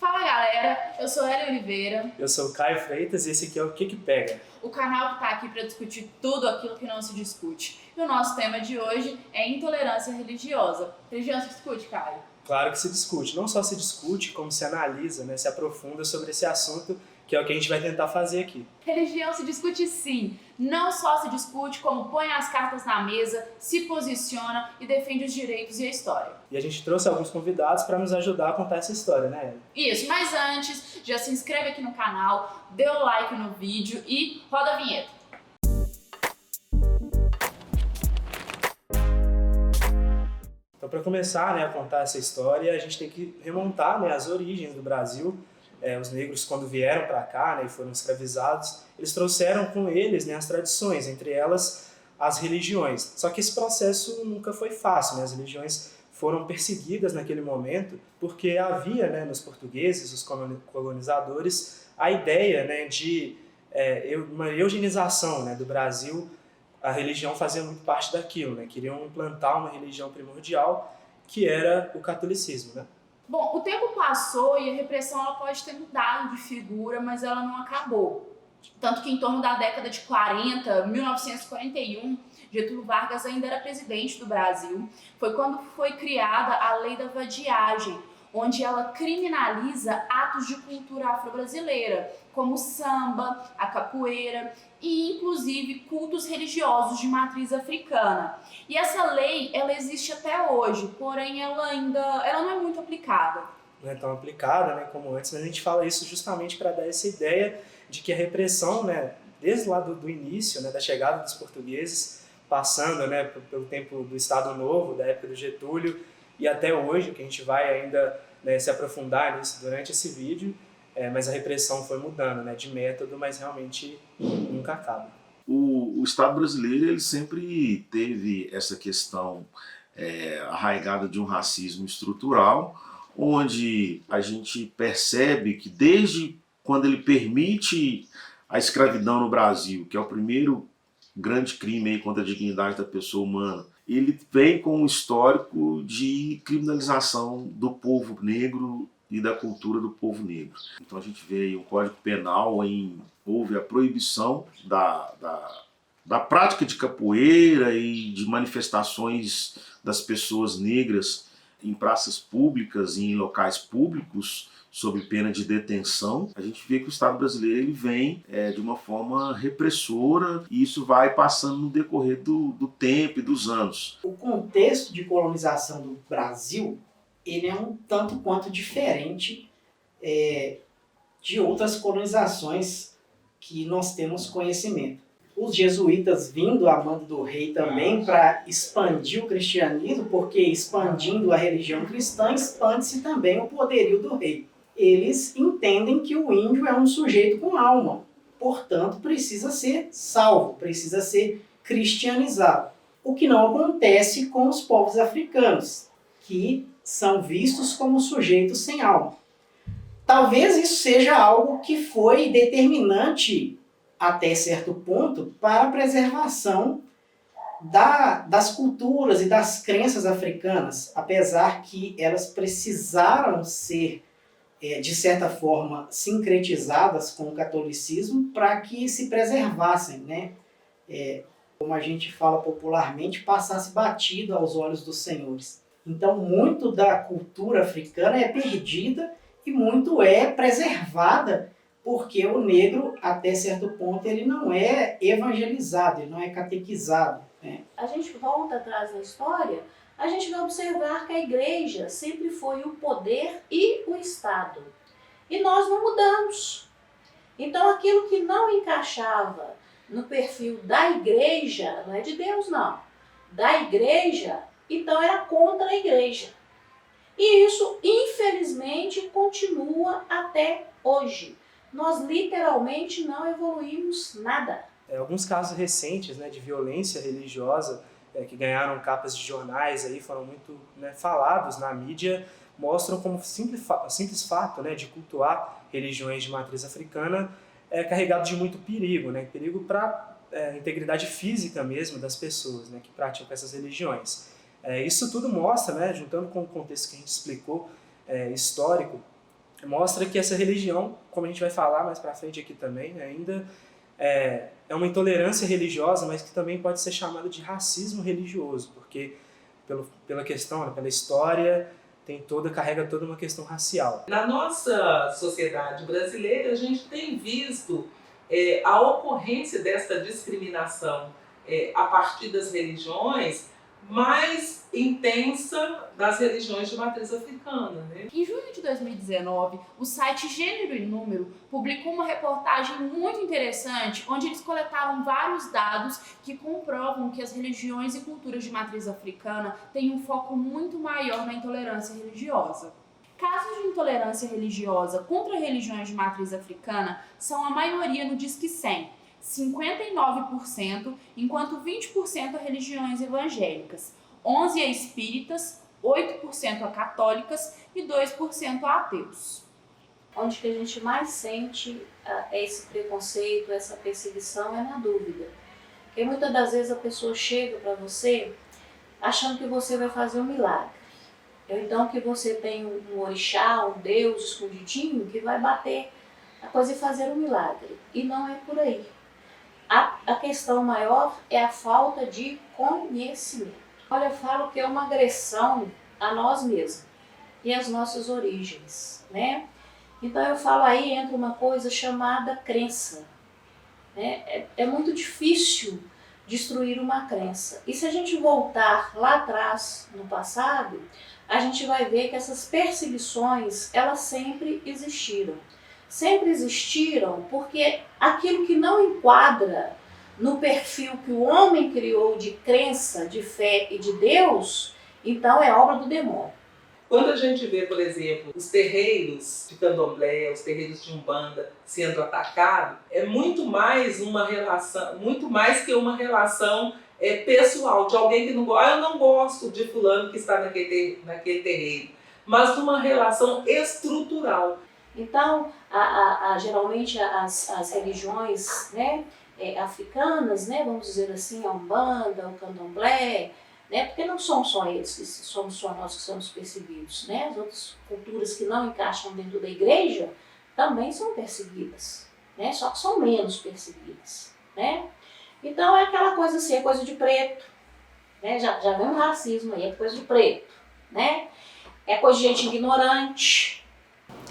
Fala galera, eu sou Elia Oliveira. Eu sou o Caio Freitas e esse aqui é o Que Pega? O canal que está aqui para discutir tudo aquilo que não se discute. E o nosso tema de hoje é intolerância religiosa. Religião se discute, Caio? Claro que se discute. Não só se discute, como se analisa, se aprofunda sobre esse assunto, que é o que a gente vai tentar fazer aqui. Religião se discute sim. Não só se discute, como põe as cartas na mesa, se posiciona e defende os direitos e a história. E a gente trouxe alguns convidados para nos ajudar a contar essa história, né, Elia? Isso, mas antes, já se inscreve aqui no canal, dê o like no vídeo e roda a vinheta. Então, para começar a contar essa história, a gente tem que remontar as origens do Brasil. Os negros, quando vieram para cá e foram escravizados, eles trouxeram com eles as tradições, entre elas as religiões. Só que esse processo nunca foi fácil, As religiões foram perseguidas naquele momento porque havia nos portugueses, os colonizadores, a ideia de uma eugenização do Brasil. A religião fazia muito parte daquilo, Queriam implantar uma religião primordial que era o catolicismo, Bom, o tempo passou e a repressão ela pode ter mudado de figura, mas ela não acabou. Tanto que em torno da década de 40, 1941, Getúlio Vargas ainda era presidente do Brasil. Foi quando foi criada a Lei da Vadiagem, onde ela criminaliza atos de cultura afro-brasileira, como o samba, a capoeira e, inclusive, cultos religiosos de matriz africana. E essa lei, ela existe até hoje, porém ela não é muito aplicada. Não é tão aplicada como antes, mas a gente fala isso justamente para dar essa ideia de que a repressão, desde lá do início, da chegada dos portugueses, passando pelo tempo do Estado Novo, da época do Getúlio, e até hoje, que a gente vai ainda se aprofundar nisso durante esse vídeo, mas a repressão foi mudando de método, mas realmente nunca acaba. O Estado brasileiro ele sempre teve essa questão arraigada de um racismo estrutural, onde a gente percebe que desde quando ele permite a escravidão no Brasil, que é o primeiro grande crime contra a dignidade da pessoa humana, ele vem com um histórico de criminalização do povo negro e da cultura do povo negro. Então a gente vê aí um Código Penal houve a proibição da prática de capoeira e de manifestações das pessoas negras em praças públicas e em locais públicos sob pena de detenção. A gente vê que o Estado brasileiro ele vem de uma forma repressora e isso vai passando no decorrer do tempo e dos anos. O contexto de colonização do Brasil ele é um tanto quanto diferente de outras colonizações que nós temos conhecimento. Os jesuítas vindo a mando do rei também para expandir o cristianismo, porque expandindo a religião cristã expande-se também o poderio do rei. Eles entendem que o índio é um sujeito com alma, portanto precisa ser salvo, precisa ser cristianizado. O que não acontece com os povos africanos, que são vistos como sujeitos sem alma. Talvez isso seja algo que foi determinante até certo ponto para a preservação das culturas e das crenças africanas, apesar que elas precisaram ser de certa forma, sincretizadas com o catolicismo para que se preservassem, como a gente fala popularmente, passasse batido aos olhos dos senhores. Então, muito da cultura africana é perdida e muito é preservada porque o negro, até certo ponto, ele não é evangelizado, ele não é catequizado. A gente volta atrás na história, a gente vai observar que a igreja sempre foi o poder e o Estado. E nós não mudamos. Então aquilo que não encaixava no perfil da igreja, não é de Deus não, da igreja, então era contra a igreja. E isso, infelizmente, continua até hoje. Nós literalmente não evoluímos nada. Alguns casos recentes de violência religiosa que ganharam capas de jornais, foram muito falados na mídia, mostram como simples fato de cultuar religiões de matriz africana é carregado de muito perigo, perigo para a integridade física mesmo das pessoas que praticam essas religiões. Isso tudo mostra, juntando com o contexto que a gente explicou, histórico, mostra que essa religião, como a gente vai falar mais para frente aqui também, né, ainda é uma intolerância religiosa, mas que também pode ser chamada de racismo religioso, porque pela questão, né, pela história, carrega toda uma questão racial. Na nossa sociedade brasileira, a gente tem visto a ocorrência dessa discriminação a partir das religiões mais intensa das religiões de matriz africana, né? Em junho de 2019, o site Gênero e Número publicou uma reportagem muito interessante, onde eles coletaram vários dados que comprovam que as religiões e culturas de matriz africana têm um foco muito maior na intolerância religiosa. Casos de intolerância religiosa contra religiões de matriz africana são a maioria no Disque 100, 59%, enquanto 20% a religiões evangélicas, 11% a espíritas, 8% a católicas e 2% a ateus. Onde que a gente mais sente esse preconceito, essa perseguição é na dúvida. Porque muitas das vezes a pessoa chega para você achando que você vai fazer um milagre. Ou então que você tem um orixá, um deus escondidinho que vai bater a coisa e fazer um milagre. E não é por aí. A questão maior é a falta de conhecimento. Olha, eu falo que é uma agressão a nós mesmos e às nossas origens, né? Então eu falo aí entra uma coisa chamada crença, né? É muito difícil destruir uma crença. E se a gente voltar lá atrás, no passado, a gente vai ver que essas perseguições, elas sempre existiram. Sempre existiram porque aquilo que não enquadra no perfil que o homem criou de crença, de fé e de Deus, então é obra do demônio. Quando a gente vê, por exemplo, os terreiros de candomblé, os terreiros de umbanda sendo atacados, é muito mais uma relação, muito mais que uma relação pessoal, de alguém que não gosta, eu não gosto de fulano que está naquele terreiro, mas de uma relação estrutural. Então, geralmente as religiões, né, africanas, né, vamos dizer assim, a umbanda, o candomblé, né, porque não são só eles, que somos só nós que somos perseguidos, né, as outras culturas que não encaixam dentro da igreja também são perseguidas, né, só que são menos perseguidas, né. Então é aquela coisa assim, é coisa de preto, né, já vem um racismo aí, é coisa de preto, né, é coisa de gente ignorante.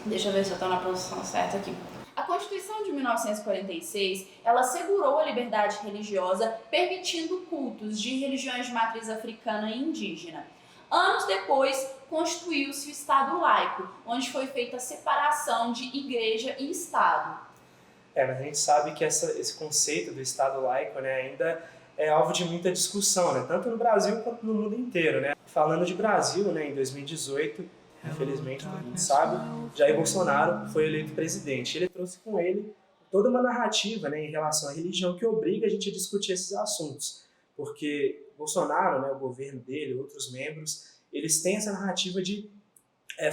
Deixa eu ver se eu estou na posição certa aqui. A Constituição de 1946, ela assegurou a liberdade religiosa, permitindo cultos de religiões de matriz africana e indígena. Anos depois, constituiu-se o Estado laico, onde foi feita a separação de igreja e Estado. Mas a gente sabe que esse conceito do Estado laico, né, ainda é alvo de muita discussão, né, tanto no Brasil quanto no mundo inteiro, né. Falando de Brasil, né, em 2018, infelizmente, todo mundo sabe, Jair Bolsonaro foi eleito presidente. Ele trouxe com ele toda uma narrativa, né, em relação à religião que obriga a gente a discutir esses assuntos. Porque Bolsonaro, né, o governo dele, outros membros, eles têm essa narrativa de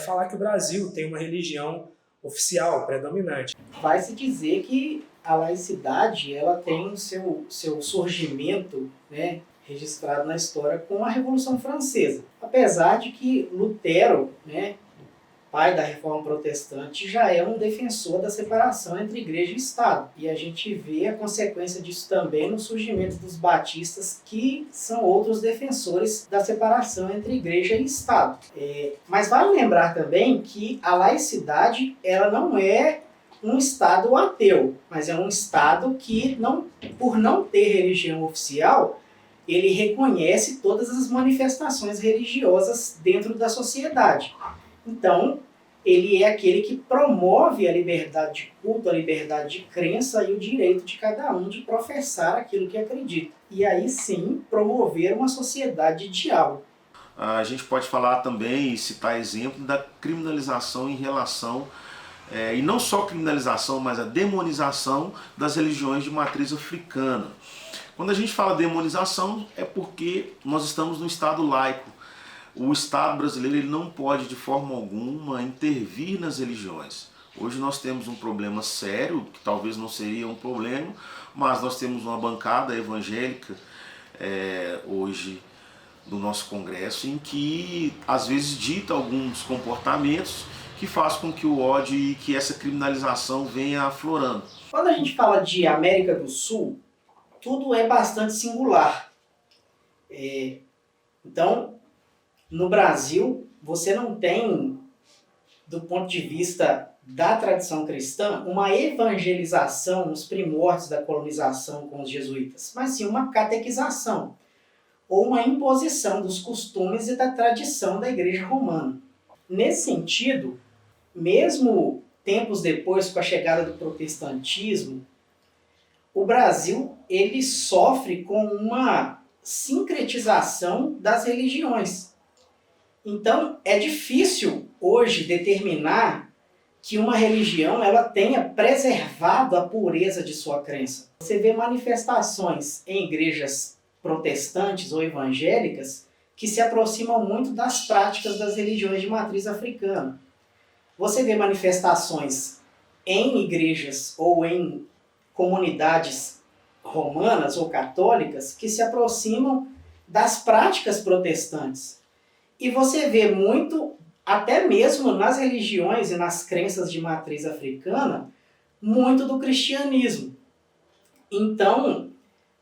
falar que o Brasil tem uma religião oficial, predominante. Vai-se dizer que a laicidade ela tem o seu surgimento, né, registrado na história com a Revolução Francesa. Apesar de que Lutero, né, pai da Reforma Protestante, já é um defensor da separação entre igreja e Estado. E a gente vê a consequência disso também no surgimento dos batistas, que são outros defensores da separação entre igreja e Estado. Mas vale lembrar também que a laicidade ela não é um Estado ateu, mas é um Estado que, por não ter religião oficial, ele reconhece todas as manifestações religiosas dentro da sociedade. Então, ele é aquele que promove a liberdade de culto, a liberdade de crença e o direito de cada um de professar aquilo que acredita. E aí sim, promover uma sociedade de diálogo. A gente pode falar também e citar exemplo da criminalização em relação, e não só criminalização, mas a demonização das religiões de matriz africana. Quando a gente fala demonização, é porque nós estamos no Estado laico. O Estado brasileiro ele não pode de forma alguma intervir nas religiões. Hoje nós temos um problema sério, que talvez não seria um problema, mas nós temos uma bancada evangélica hoje do nosso Congresso em que às vezes dita alguns comportamentos que faz com que o ódio e que essa criminalização venha aflorando. Quando a gente fala de América do Sul, tudo é bastante singular. Então, no Brasil, você não tem, do ponto de vista da tradição cristã, uma evangelização nos primórdios da colonização com os jesuítas, mas sim uma catequização, ou uma imposição dos costumes e da tradição da Igreja Romana. Nesse sentido, mesmo tempos depois, com a chegada do protestantismo, o Brasil ele sofre com uma sincretização das religiões. Então, é difícil hoje determinar que uma religião ela tenha preservado a pureza de sua crença. Você vê manifestações em igrejas protestantes ou evangélicas que se aproximam muito das práticas das religiões de matriz africana. Você vê manifestações em igrejas ou em comunidades romanas ou católicas que se aproximam das práticas protestantes. E você vê muito, até mesmo nas religiões e nas crenças de matriz africana, muito do cristianismo. Então,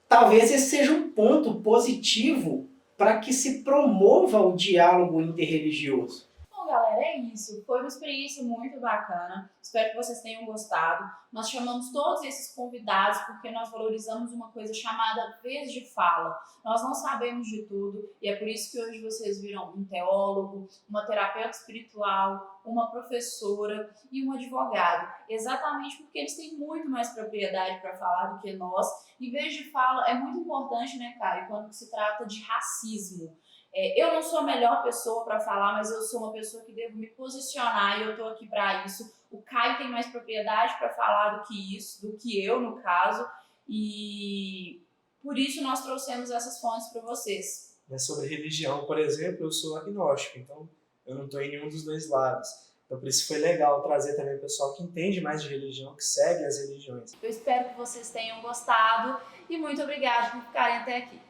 talvez esse seja um ponto positivo para que se promova o diálogo interreligioso. Bom, galera, é isso. Foi uma experiência muito bacana. Espero que vocês tenham gostado. Nós chamamos todos esses convidados porque nós valorizamos uma coisa chamada vez de fala. Nós não sabemos de tudo e é por isso que hoje vocês viram um teólogo, uma terapeuta espiritual, uma professora e um advogado. Exatamente porque eles têm muito mais propriedade para falar do que nós. E vez de fala é muito importante, né, Caio, quando se trata de racismo. Eu não sou a melhor pessoa para falar, mas eu sou uma pessoa que devo me posicionar e eu estou aqui para isso. O Caio tem mais propriedade para falar do que isso, do que eu, no caso, e por isso nós trouxemos essas fontes para vocês. Sobre religião, por exemplo, eu sou agnóstico, então eu não estou em nenhum dos dois lados. Então por isso foi legal trazer também o pessoal que entende mais de religião, que segue as religiões. Eu espero que vocês tenham gostado e muito obrigada por ficarem até aqui.